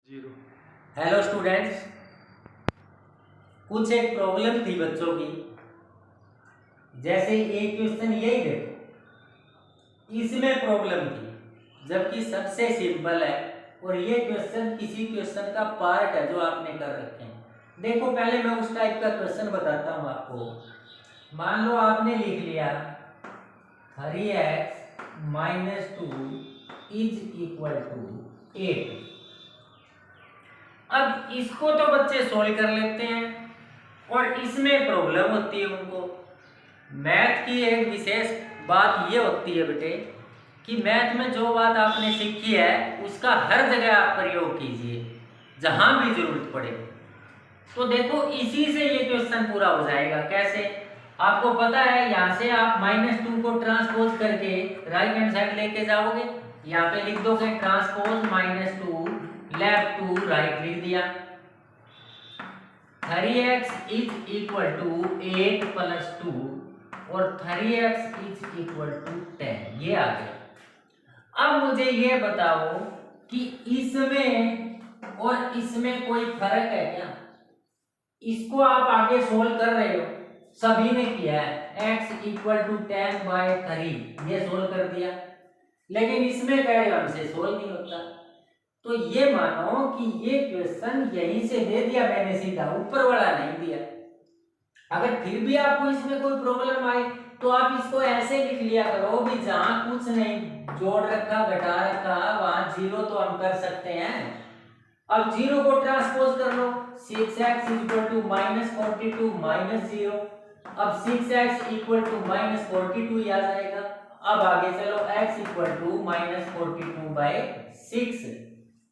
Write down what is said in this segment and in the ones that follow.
Zero. Hello students, कुछ एक problem थी बच्चों की। जैसे एक क्वेश्चन यही देखो, इसमें प्रॉब्लम थी जबकि सबसे सिंपल है। और ये क्वेश्चन किसी क्वेश्चन का पार्ट है जो आपने कर रखे हैं। देखो, पहले मैं उस टाइप का क्वेश्चन बताता हूँ आपको। मान लो आपने लिख लिया 3x - 2 = 8। अब इसको तो बच्चे सोल्व कर लेते हैं और इसमें प्रॉब्लम होती है उनको। मैथ की एक विशेष बात ये होती है बेटे कि मैथ में जो बात आपने सीखी है उसका हर जगह आप प्रयोग कीजिए जहां भी जरूरत पड़े। तो देखो, इसी से ये क्वेश्चन पूरा हो जाएगा। कैसे? आपको पता है, यहाँ से आप -2 को ट्रांसपोज करके राइट हैंड साइड लेके जाओगे। यहाँ पे लिख दोगे ट्रांसपोज -2 लेफ्ट टू राइट, लिख दिया। 3x = 8 + 2 और 3x = 10, ये आ गया। अब मुझे ये बताओ कि इसमें और इसमें कोई फर्क है क्या? इसको आप आगे सोल्व कर रहे हो, सभी ने किया है। x = 10/3 ये सोल्व कर दिया, लेकिन इसमें कह रहे हो हमसे सोल्व नहीं होता। तो ये मानो कि ये क्वेश्चन यहीं से दे दिया मैंने सीधा, ऊपर वाला नहीं दिया। अगर फिर भी आपको इसमें कोई प्रॉब्लम आई तो आप इसको ऐसे लिख लिया करो भी जहां कुछ नहीं जोड़ रखा घटा रखा वहां जीरो तो हम कर सकते हैं। अब जीरो को ट्रांसपोज कर लो, 6x = -42 - 0। अब 6x = -42 ही आ जाएगा। अब आगे चलो, x = -42/6।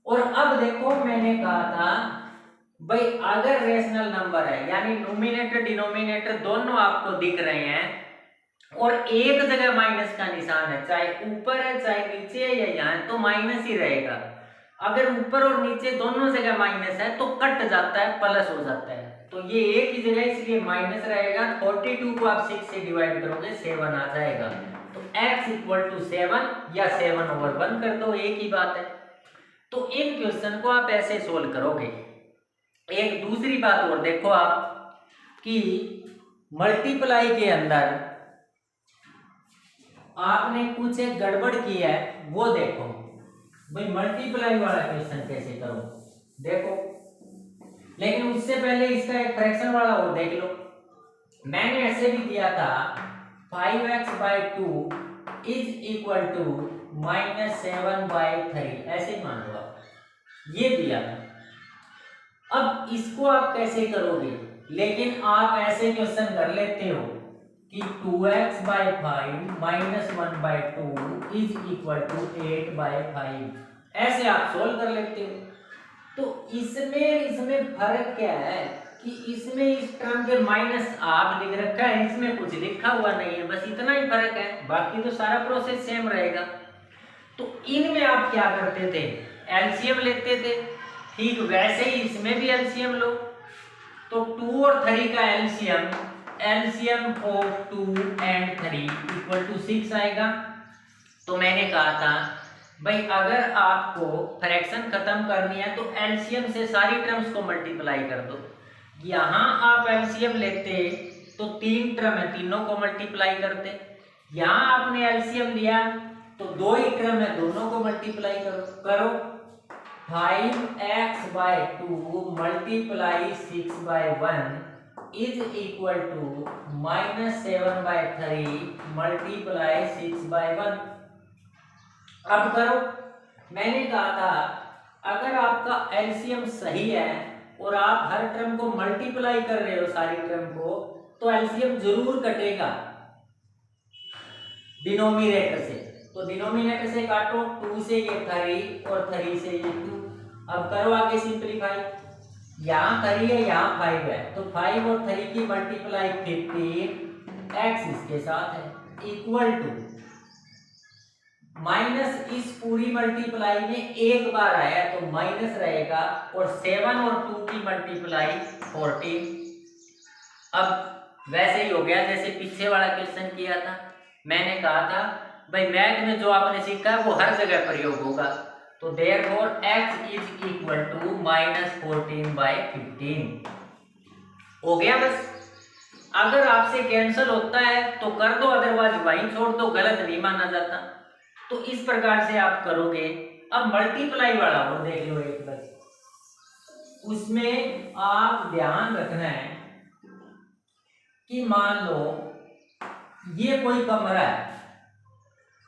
और अब देखो, मैंने कहा था भाई अगर रेशनल नंबर है यानी नोमिनेटर डिनोमिनेटर दोनों आपको दिख रहे हैं और एक जगह माइनस का निशान है, चाहे ऊपर है चाहे नीचे है या यहाँ, तो माइनस ही रहेगा। अगर ऊपर और नीचे दोनों जगह माइनस है तो कट जाता है, प्लस हो जाता है। तो ये एक ही जगह इसलिए माइनस रहेगा। 42 को आप 6 से डिवाइड करोगे 7 आ जाएगा। तो x = 7 या 7/1 कर दो, एक ही बात है। तो इन क्वेश्चन को आप ऐसे सोल्व करोगे। एक दूसरी बात और देखो आप कि मल्टीप्लाई के अंदर आपने कुछ एक गड़बड़ की है, वो देखो। भाई मल्टीप्लाई वाला क्वेश्चन कैसे करो, देखो। लेकिन उससे पहले इसका एक फ्रैक्शन वाला और देख लो। मैंने ऐसे भी दिया था 5x/2 = -7/3, ऐसे मान लो आप, ये दिया था। अब इसको आप कैसे करोगे? लेकिन आप ऐसे क्वेश्चन कर लेते हो कि 2x/5 - 1/2 = 8/5, ऐसे आप सोल्व कर लेते हो। तो इसमें फर्क क्या है कि इसमें इस टर्म के माइनस आप लिख रखा है, इसमें कुछ लिखा हुआ नहीं है, बस इतना ही फर्क है, बाकी तो सारा प्रोसेस सेम रहेगा। तो इनमें आप क्या करते थे? एलसीएम लेते थे। ठीक वैसे ही इसमें भी एलसीएम लो। तो 2 और 3 का एलसीएम ऑफ 2 and 3 = 6 आएगा। तो मैंने कहा था भाई अगर आपको फ्रैक्शन खत्म करनी है तो एलसीएम से सारी टर्म्स को मल्टीप्लाई कर दो। यहाँ आप एलसीएम लेते तो 3 टर्म है, तीनों को मल्टीप्लाई करते। यहाँ आपने एलसीएम लिया तो 2 ही टर्म है, दोनों को मल्टीप्लाई करो। 5x/2 × 6/1 = -7/3 × 6/1। अब करो। मैंने कहा था अगर आपका एलसीएम सही है और आप हर टर्म को मल्टीप्लाई कर रहे हो सारी टर्म को, तो एलसीएम जरूर कटेगा डिनोमिनेटर से। तो डिनोमिनेटर से काटो, 2 से ये 3 और 3 से ये 2। अब करो आगे सिंप्लीफाई। यहाँ 3 है, यहाँ 5 है, तो 5 और 3 की मल्टीप्लाई 15, x इसके साथ है इक्वल टू माइनस, इस पूरी मल्टीप्लाई में एक बार आया तो माइनस रहेगा, और 7 और 2 की मल्टीप्लाई 14। अब वैसे ही हो गया जैसे पीछे वाला क्वेश्चन किया था। मैंने कहा था भाई मैथ में जो आपने सीखा है वो हर जगह प्रयोग होगा। तो therefore x is equal to -14/15 हो गया। बस अगर आपसे कैंसिल होता है तो कर दो, अदरवाइज वहीं छोड़ दो, गलत नहीं माना जाता। तो इस प्रकार से आप करोगे। अब मल्टीप्लाई वाला वो देख लो एक बस, उसमें आप ध्यान रखना है कि मान लो ये कोई कमरा है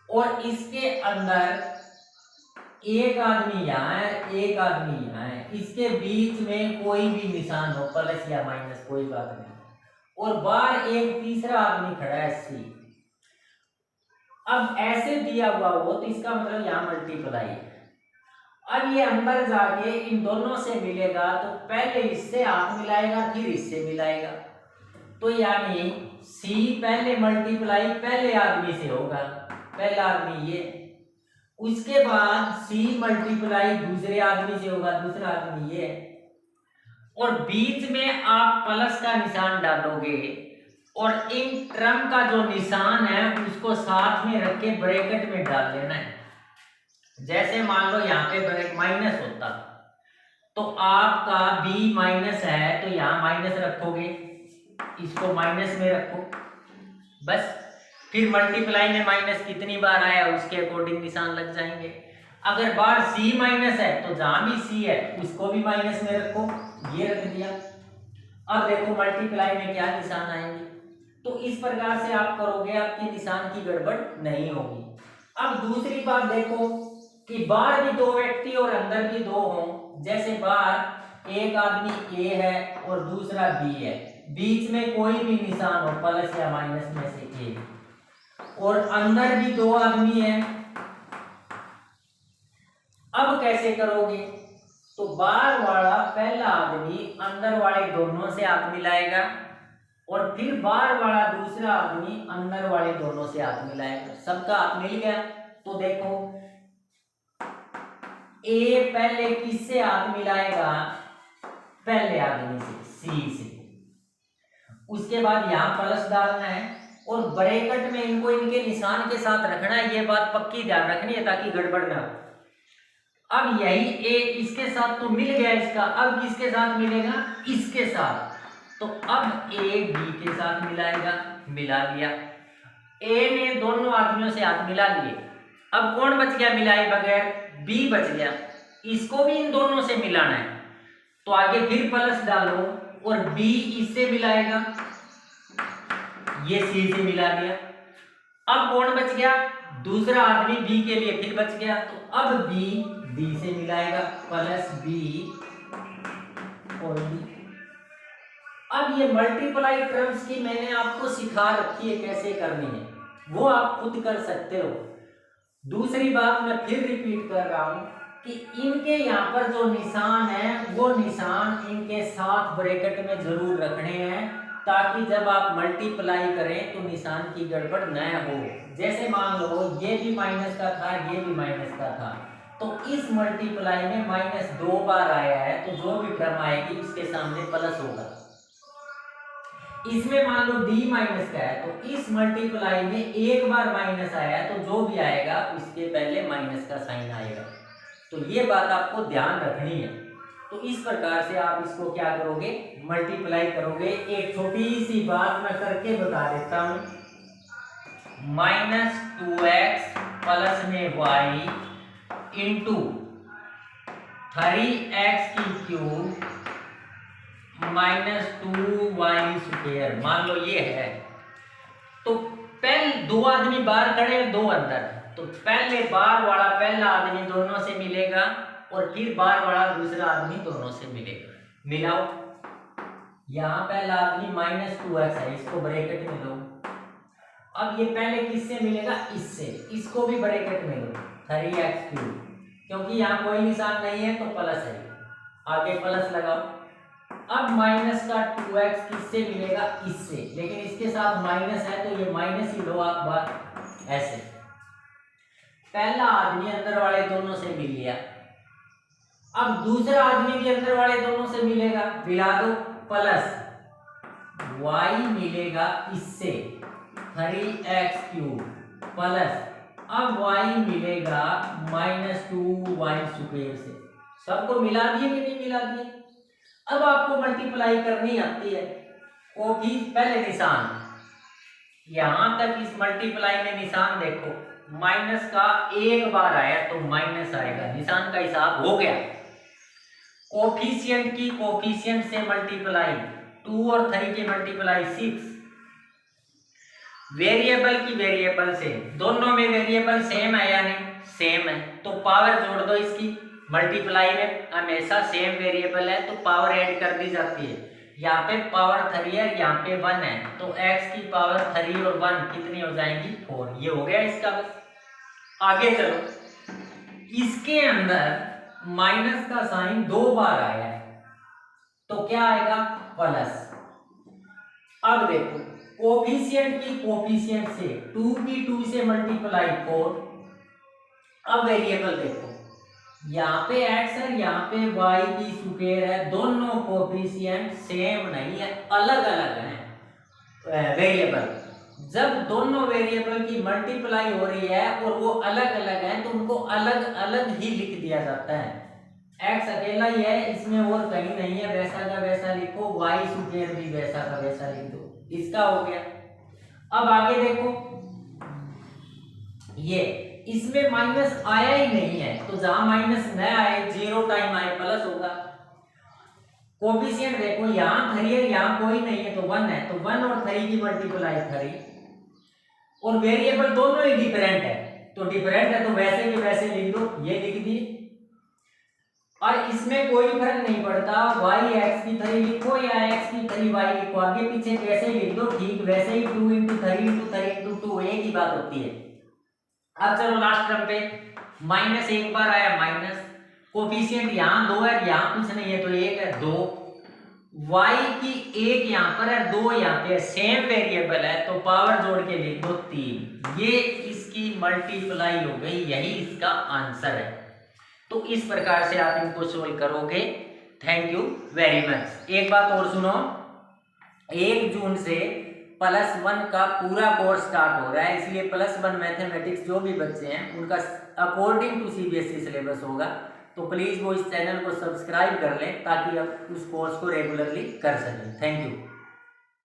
और इसके अंदर एक आदमी यहाँ है, एक आदमी यहाँ है, इसके बीच में कोई भी निशान हो, प्लस या माइनस कोई बात नहीं, और बाहर एक तीसरा आदमी खड़ा है सी। अब ऐसे दिया हुआ हो तो इसका मतलब यहाँ मल्टीप्लाई है। अब ये अंदर जाके इन दोनों से मिलेगा तो पहले इससे हाथ मिलाएगा फिर इससे मिलाएगा, तो यानी सी पहले मल्टीप्लाई पहले आदमी से होगा, पहला आदमी ये, उसके बाद सी मल्टीप्लाई दूसरे आदमी से होगा, दूसरा आदमी ये, और बीच में आप प्लस का निशान डालोगे और इन टर्म का जो निशान है उसको साथ में रख के ब्रैकेट में डाल देना है। जैसे मान लो यहाँ पे ब्रैकेट माइनस होता तो आपका b माइनस है तो यहाँ माइनस रखोगे, इसको माइनस में रखो बस, फिर मल्टीप्लाई में माइनस कितनी बार आया उसके अकॉर्डिंग निशान लग जाएंगे। अगर बार c माइनस है तो जहां भी c है उसको भी माइनस में रखो, ये रख दिया। अब देखो मल्टीप्लाई में क्या निशान आएंगे, तो इस प्रकार से आप करोगे, आपके निशान की गड़बड़ नहीं होगी। अब दूसरी बात देखो कि बाहर भी दो व्यक्ति और अंदर भी दो हों, जैसे बाहर एक आदमी ए है और दूसरा बी है, बीच में कोई भी निशान हो प्लस या माइनस में से ए, और अंदर भी दो आदमी है। अब कैसे करोगे, तो बाहर वाला पहला आदमी अंदर वाले दोनों से हाथ मिलाएगा और फिर बाहर वाला दूसरा आदमी अंदर वाले दोनों से हाथ मिलाएगा, सबका हाथ मिल गया। तो देखो ए पहले किससे हाथ मिलाएगा, पहले आदमी से सी से, उसके बाद यहां प्लस डालना है और ब्रैकेट में इनको इनके निशान के साथ रखना है, ये बात पक्की ध्यान रखनी है ताकि गड़बड़ ना हो। अब यही ए इसके साथ तो मिल गया इसका, अब किसके साथ मिलेगा, इसके साथ, तो अब ए बी के साथ मिलाएगा, मिला लिया। ए ने दोनों आदमियों से हाथ मिला लिए, अब कौन बच गया मिलाए बगैर, बी बच गया, इसको भी इन दोनों से मिलाना है, तो आगे फिर प्लस डालो और बी इससे मिलाएगा, ये सी से मिला लिया। अब कौन बच गया, दूसरा आदमी बी के लिए फिर बच गया, तो अब बी बी से मिलाएगा, प्लस बी और बी। अब ये मल्टीप्लाई टर्म्स की मैंने आपको सिखा रखी है कैसे करनी है, वो आप खुद कर सकते हो। दूसरी बात मैं फिर रिपीट कर रहा हूं कि इनके यहाँ पर जो निशान है वो निशान इनके साथ ब्रैकेट में जरूर रखने हैं, ताकि जब आप मल्टीप्लाई करें तो निशान की गड़बड़ न हो। जैसे मान लो ये भी माइनस का था, ये भी माइनस का था, तो इस मल्टीप्लाई में माइनस 2 बार आया है, तो जो भी टर्म आएगी उसके सामने प्लस होगा। इसमें मान लो d माइनस का है, तो इस मल्टीप्लाई में एक बार माइनस आया है, तो जो भी आएगा उसके पहले माइनस का साइन आएगा। तो ये बात आपको ध्यान रखनी है। तो इस प्रकार से आप इसको क्या करोगे, मल्टीप्लाई करोगे। एक छोटी सी बात मैं करके बता देता हूं, -2x प्लस में y इंटू 3x की क्यूब -2y स्क्वायर, मान लो ये है। तो पहले दो आदमी बाहर खड़े हैं, दो अंदर, तो पहले बाहर वाला पहला आदमी दोनों से मिलेगा और फिर बाहर वाला दूसरा आदमी दोनों से मिलेगा, मिलाओ। यहाँ पहला आदमी -2x है, इसको ब्रैकेट में लो। अब ये पहले किससे मिलेगा, इससे, इसको भी ब्रैकेट में लो, 3x क्यूब, क्योंकि यहाँ कोई निशान नहीं है तो प्लस है, आगे प्लस लगाओ। अब माइनस का 2x किससे मिलेगा, इससे, लेकिन इसके साथ माइनस है तो ये माइनस ही लो आप बात, ऐसे। पहला आदमी अंदर वाले दोनों से मिल लिया, अब दूसरा आदमी भी अंदर वाले दोनों से मिलेगा, मिला दो, प्लस y मिलेगा इससे 3x क्यूब प्लस अब y मिलेगा -2y² से। सबको मिला दिए कि नहीं मिला दिए? अब आपको मल्टीप्लाई करनी आती है। पहले निशान यहां तक, इस मल्टीप्लाई में निशान देखो, माइनस का एक बार आया तो माइनस आएगा, निशान का हिसाब हो गया। कोफिशिएंट की कोफिशिएंट से मल्टीप्लाई, 2 और 3 की मल्टीप्लाई 6। वेरिएबल की वेरिएबल से, दोनों में वेरिएबल सेम है या नहीं? सेम है, तो पावर जोड़ दो इसकी। मल्टीप्लाई में हमेशा सेम वेरिएबल है तो पावर ऐड कर दी जाती है। यहाँ पे पावर 3 है, यहाँ पे 1 है, तो x की पावर 3 और 1 कितनी हो जाएंगी? 4। ये हो गया इसका। बस आगे चलो, इसके अंदर माइनस का साइन 2 बार आया है तो क्या आएगा? प्लस। अब देखो, कोफिशिएंट की कोफिशिएंट से, 2 की 2 से मल्टीप्लाई 4। अब वेरिएबल देखो, यहाँ पे x है, यहाँ पे y की स्क्वायर है, दोनों कोफिशिएंट सेम नहीं है, अलग अलग हैं वेरिएबल। जब दोनों वेरिएबल की मल्टीप्लाई हो रही है और वो अलग अलग हैं तो उनको अलग अलग ही लिख दिया जाता है। x अकेला ही है, इसमें और कहीं नहीं है, वैसा का वैसा लिखो, y स्क्वायर भी वैसा का वैसा लिख दो। इसका हो गया। अब आगे देखो, ये इसमें माइनस आया ही नहीं है तो जहां माइनस न आए, 0 टाइम आए, प्लस होगा। कोफिशिएंट देखो, यहाँ 3 है, यहाँ कोई नहीं है तो 1 है, तो 1 और 3 की मल्टीप्लाई 3। और वेरिएबल दोनों ही डिफरेंट है, तो डिफरेंट है तो वैसे के वैसे लिख दो, ये लिख दिए। और इसमें कोई फर्क नहीं पड़ता, y x की 3 लिखो या x की 3 y लिखो, आगे पीछे कैसे लिख दो, ठीक वैसे ही 2 × 3 × 3 × 2 एक ही बात होती है। अब चलो लास्ट टर्म पे, माइनस एक बार आया माइनस, कोफिशिएंट यहाँ 2 है, यहाँ कुछ नहीं है तो 1 है, 2। y की 1 यहाँ पर है, 2 यहाँ पे, सेम वेरिएबल है तो पावर जोड़ के लिख दो 3। ये इसकी मल्टीप्लाई हो गई, यही इसका आंसर है। तो इस प्रकार से आप इनको सोल्व करोगे। Thank you very much. एक बात और सुनो, 1 जून से +1 का पूरा कोर्स स्टार्ट हो रहा है, इसलिए +1 मैथमेटिक्स जो भी बच्चे हैं उनका अकॉर्डिंग टू CBSE सिलेबस होगा। तो प्लीज़ वो इस चैनल को सब्सक्राइब कर लें ताकि आप उस कोर्स को रेगुलरली कर सकें। Thank you.